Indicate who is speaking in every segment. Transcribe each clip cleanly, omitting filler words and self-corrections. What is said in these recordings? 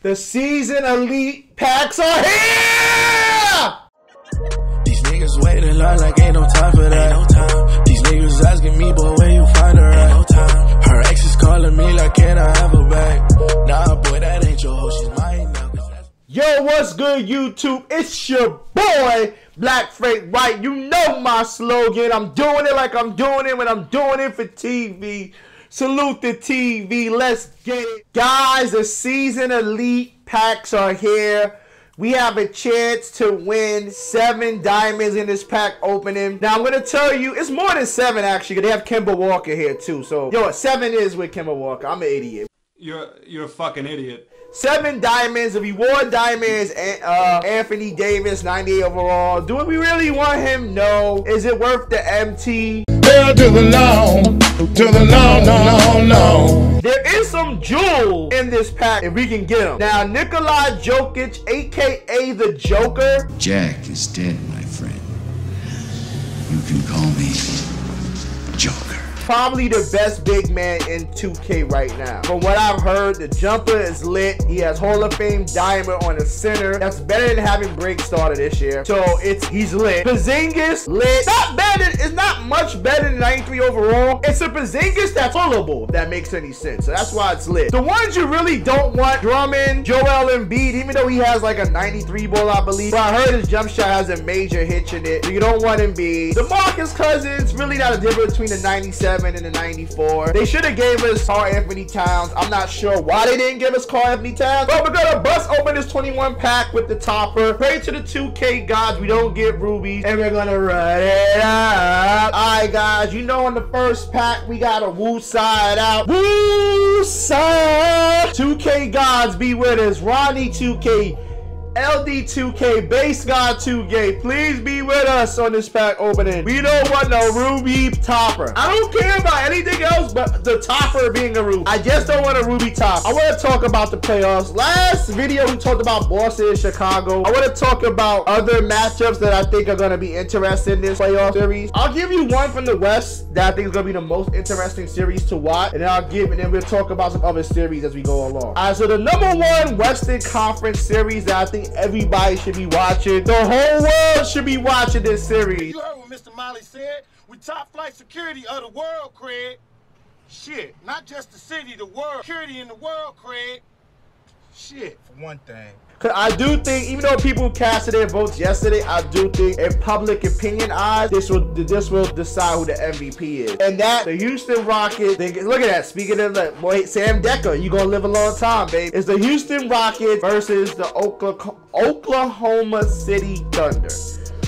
Speaker 1: The season elite packs are here!
Speaker 2: These niggas wait in line like ain't no time for that. Ain't no time. These niggas asking me, boy, where you find her at? Ain't no time. Her ex is calling me like, can I have her back? Nah, boy, that ain't your hoe, she's mine now.
Speaker 1: Yo, what's good, YouTube? It's your boy, Black Freight White. You know my slogan. I'm doing it like I'm doing it when I'm doing it for TV. Salute the TV. Let's get it. Guys, the season elite packs are here. We have a chance to win 7 diamonds in this pack opening. Now, I'm going to tell you, it's more than 7, actually. They have Kemba Walker here, too. So, yo, 7 is with Kemba Walker. I'm an idiot.
Speaker 3: You're a fucking idiot.
Speaker 1: 7 diamonds. The reward diamonds, Anthony Davis, 98 overall. Do we really want him? No. Is it worth the MT?
Speaker 4: Hell to the no, no.
Speaker 1: There is some jewel in this pack if we can get him. Now, Nikola Jokic, aka the Joker.
Speaker 5: Jack is dead, my friend. You can call me Joker.
Speaker 1: Probably the best big man in 2K right now. From what I've heard, the jumper is lit. He has Hall of Fame diamond on the center. That's better than having Break starter this year. So he's lit. Porzingis, lit. It's not much better than 93 overall. It's a Porzingis that's pullable, if that makes any sense. So that's why it's lit. The ones you really don't want, Drummond, Joel Embiid, even though he has like a 93 ball, I believe. But I heard his jump shot has a major hitch in it. So you don't want Embiid. DeMarcus Cousins, really not a difference between the 97 and the 94. They should have gave us Karl Anthony Towns. I'm not sure why they didn't give us Karl Anthony Towns, but we're gonna bust open this 21 pack with the topper. Pray to the 2K gods we don't get rubies, and we're gonna run it up. Alright guys, you know in the first pack we got a woo side out. Woo side. 2K gods be with us. Ronnie 2K, LD2K, Base God 2K, please be with us on this pack opening. We don't want no ruby topper. I don't care about anything else but the topper being a ruby. I just don't want a ruby top. I want to talk about the playoffs. Last video we talked about Boston and Chicago. I want to talk about other matchups that I think are going to be interesting in this playoff series. I'll give you one from the West that I think is going to be the most interesting series to watch, and then we'll talk about some other series as we go along. All right, so the #1 Western Conference series that I think everybody should be watching. The whole world should be watching this series.
Speaker 4: You heard what Mr. Molly said? We top flight security of the world, Craig. Shit, not just the city, the world. Security in the world, Craig. Shit, for one thing.
Speaker 1: Cause I do think, even though people casted their votes yesterday, I do think in public opinion eyes, this will decide who the MVP is. And that, the Houston Rockets, look at that, speaking of that, boy, Sam Decker, you gonna live a long time, babe. It's the Houston Rockets versus the Oklahoma City Thunder.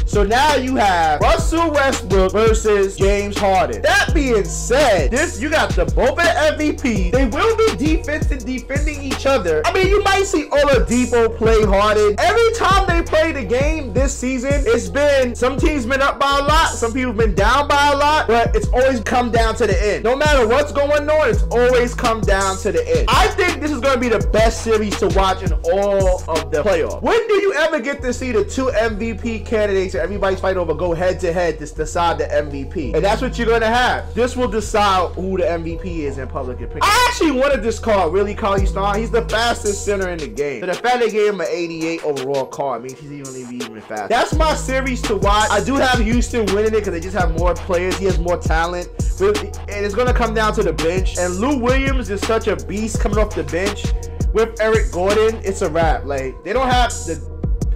Speaker 1: So now you have Russell Westbrook versus James Harden. That being said, you got both of the MVP. They will be defending each other. I mean, you might see Oladipo play Harden. Every time they play the game this season, it's been, some teams been up by a lot, some people been down by a lot, but it's always come down to the end. No matter what's going on, it's always come down to the end. I think this is going to be the best series to watch in all of the playoffs. When do you ever get to see the 2 MVP candidates everybody's fighting over go head to head to decide the MVP? And that's what you're gonna have. This will decide who the MVP is in public opinion. I actually wanted this card, really, Cauley Stein. He's the fastest center in the game. So the fact they gave him an 88 overall card means he's even faster. That's my series to watch. I do have Houston winning it because they just have more players. He has more talent. And it's gonna come down to the bench. And Lou Williams is such a beast coming off the bench. With Eric Gordon, it's a wrap. Like, they don't have the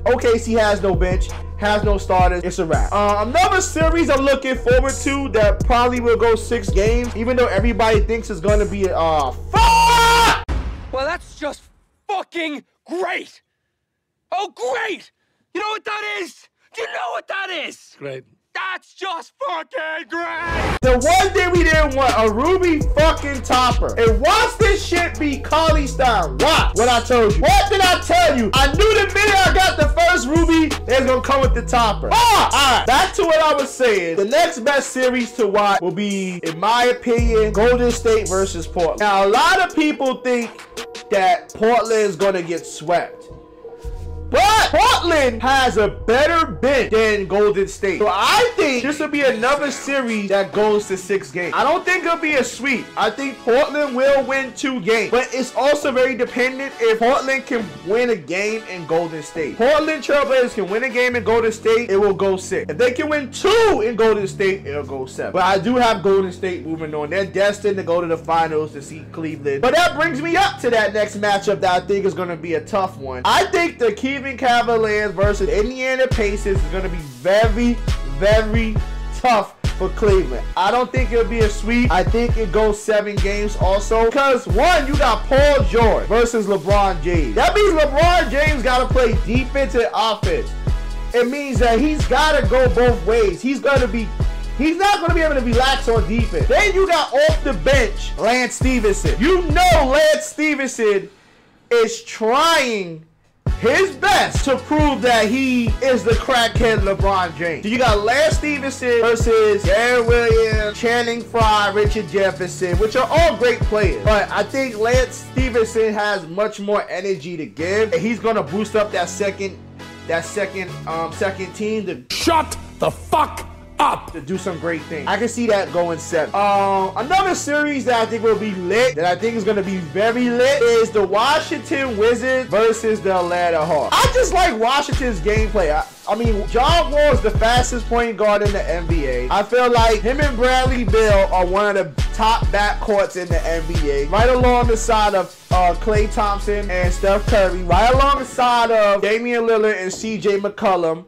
Speaker 1: OKC has no bench, has no starters. It's a wrap. Another series I'm looking forward to that probably will go 6 games, even though everybody thinks it's going to be fuck!
Speaker 6: Well, that's just fucking great. Oh, great! You know what that is? Do you know what that is?
Speaker 4: Great.
Speaker 6: That's just fucking great!
Speaker 1: The one thing we didn't want, a ruby fucking topper. And watch this shit be Cauley Stein. Watch what I told you. What did I tell you? I knew the minute I got the first ruby, it's gonna come with the topper. Alright, back to what I was saying. The next best series to watch will be, in my opinion, Golden State versus Portland. Now, a lot of people think that Portland is gonna get swept. But Portland has a better bench than Golden State. So I think this will be another series that goes to 6 games. I don't think it'll be a sweep. I think Portland will win 2 games. But it's also very dependent if Portland can win a game in Golden State. Portland Trailblazers can win a game in Golden State, it will go 6. If they can win 2 in Golden State, it'll go 7. But I do have Golden State moving on. They're destined to go to the finals to see Cleveland. But that brings me up to that next matchup that I think is going to be a tough one. I think the Cleveland Cavaliers versus Indiana Pacers is going to be very, very tough for Cleveland. I don't think it'll be a sweep. I think it goes 7 games also. Because one, you got Paul George versus LeBron James. That means LeBron James got to play defense and offense. It means that he's got to go both ways. He's not going to be able to relax on defense. Then you got off the bench Lance Stevenson. You know Lance Stevenson is trying his best to prove that he is the crackhead LeBron James. So you got Lance Stevenson versus Darren Williams, Channing Frye, Richard Jefferson, which are all great players. But I think Lance Stevenson has much more energy to give, and he's gonna boost up that second team to
Speaker 6: Shut the fuck up!
Speaker 1: To do some great things. I can see that going 7. Another series that I think will be lit, that I think is going to be very lit, is the Washington Wizards versus the Atlanta Hawks. I just like Washington's gameplay. I mean, John Wall is the fastest point guard in the NBA. I feel like him and Bradley Beal are one of the top backcourts in the NBA. Right along the side of Klay Thompson and Steph Curry. Right along the side of Damian Lillard and CJ McCollum.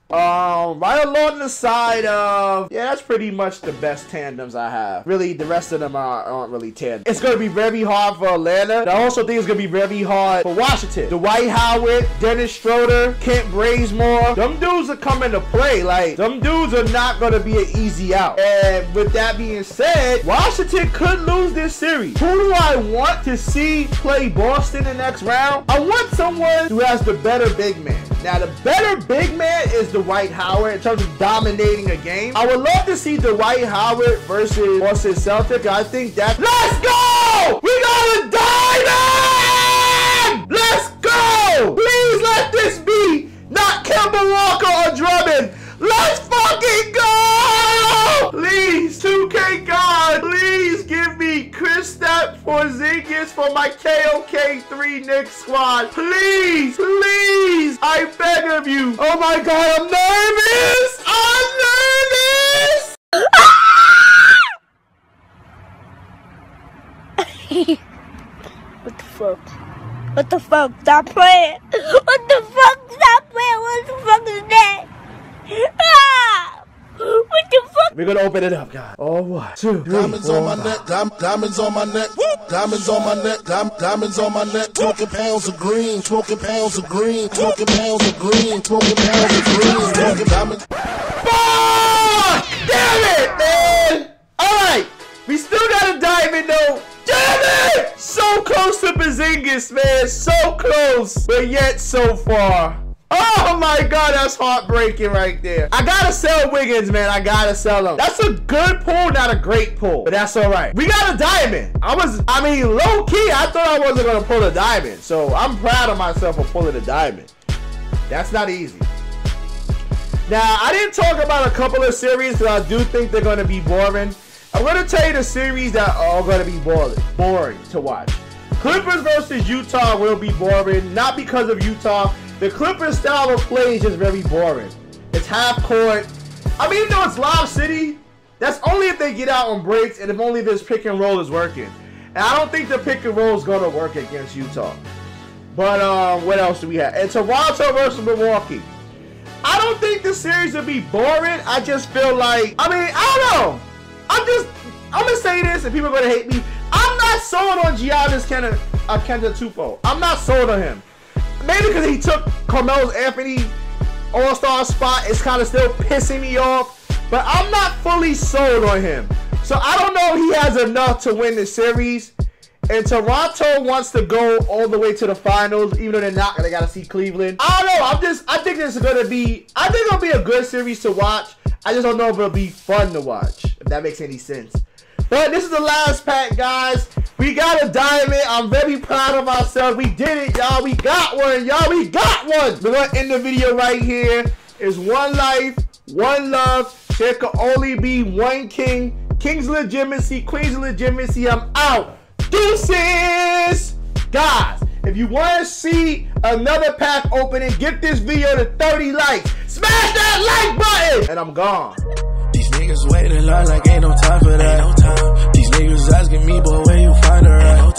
Speaker 1: Right along the side of, yeah, that's pretty much the best tandems I have. Really, the rest of them aren't really tandems. It's going to be very hard for Atlanta. I also think it's going to be very hard for Washington. Dwight Howard, Dennis Schroeder, Kent Bazemore, them dudes are coming to play. Like, them dudes are not going to be an easy out. And with that being said, Washington could lose this series. Who do I want to see play Boston the next round? I want someone who has the better big man. Now, the better big man is Dwight Howard in terms of dominating a game. I would love to see Dwight Howard versus Boston Celtics. I think that. Let's go! We got a diamond! Let's go! Please let this be not Kemba Walker or Drummond. Let's fucking go! Please, 2K God, please give me Kristaps Porzingis for my KOK3 Knicks squad. Please, please, I beg of you. Oh my God, I'm nervous! I'm nervous!
Speaker 7: What the fuck? What the fuck? Stop playing! What the fuck? Stop playing! What the fuck is that? Ah! What the fuck?
Speaker 1: We're gonna open it up, guys. Oh, 1, 2, 3,
Speaker 2: Diamonds
Speaker 1: 4,
Speaker 2: on my neck, diamonds on my neck, diamonds on my neck, diamonds on my neck. 20 pounds of green, 20 pounds of green, 20 pounds of green, 20 pounds of green, 20 diamonds.
Speaker 1: Fuck! Damn it, man! Alright, we still got a diamond though. Damn it! So close to Porzingis, man. So close, but yet so far. Oh my God, that's heartbreaking right there. I gotta sell Wiggins, man. I gotta sell him. That's a good pull, not a great pull, but that's all right. We got a diamond. I mean, low key, I thought I wasn't gonna pull a diamond, so I'm proud of myself for pulling a diamond. That's not easy. Now, I didn't talk about a couple of series because I do think they're gonna be boring. I'm gonna tell you the series that are gonna be boring to watch. Clippers versus Utah will be boring, not because of Utah. The Clippers style of play is just very boring. It's half court. I mean, even though it's Lob City, that's only if they get out on breaks and if only this pick and roll is working. And I don't think the pick and roll is going to work against Utah. But what else do we have? And Toronto versus Milwaukee. I don't think the series will be boring. I just feel like, I mean, I don't know. I'm going to say this and people are going to hate me. I'm not sold on Giannis Antetokounmpo. I'm not sold on him. Maybe because he took Carmelo Anthony All-Star spot, it's kind of still pissing me off. But I'm not fully sold on him. So I don't know if he has enough to win the series. And Toronto wants to go all the way to the finals, even though they're not. They got to see Cleveland. I don't know. I think this is going to be, I think it'll be a good series to watch. I just don't know if it'll be fun to watch, if that makes any sense. But this is the last pack, guys. We got a diamond. I'm very proud of ourselves. We did it, y'all. We got one, y'all. We got one. We're going to end the video right here. It's one life, one love. There could only be one king. King's legitimacy, queen's legitimacy. I'm out. Deuces. Guys, if you want to see another pack opening, get this video to 30 likes. Smash that like button. And I'm gone.
Speaker 2: These niggas wait in line like ain't no time for that. These niggas asking me, boy, where you find her at?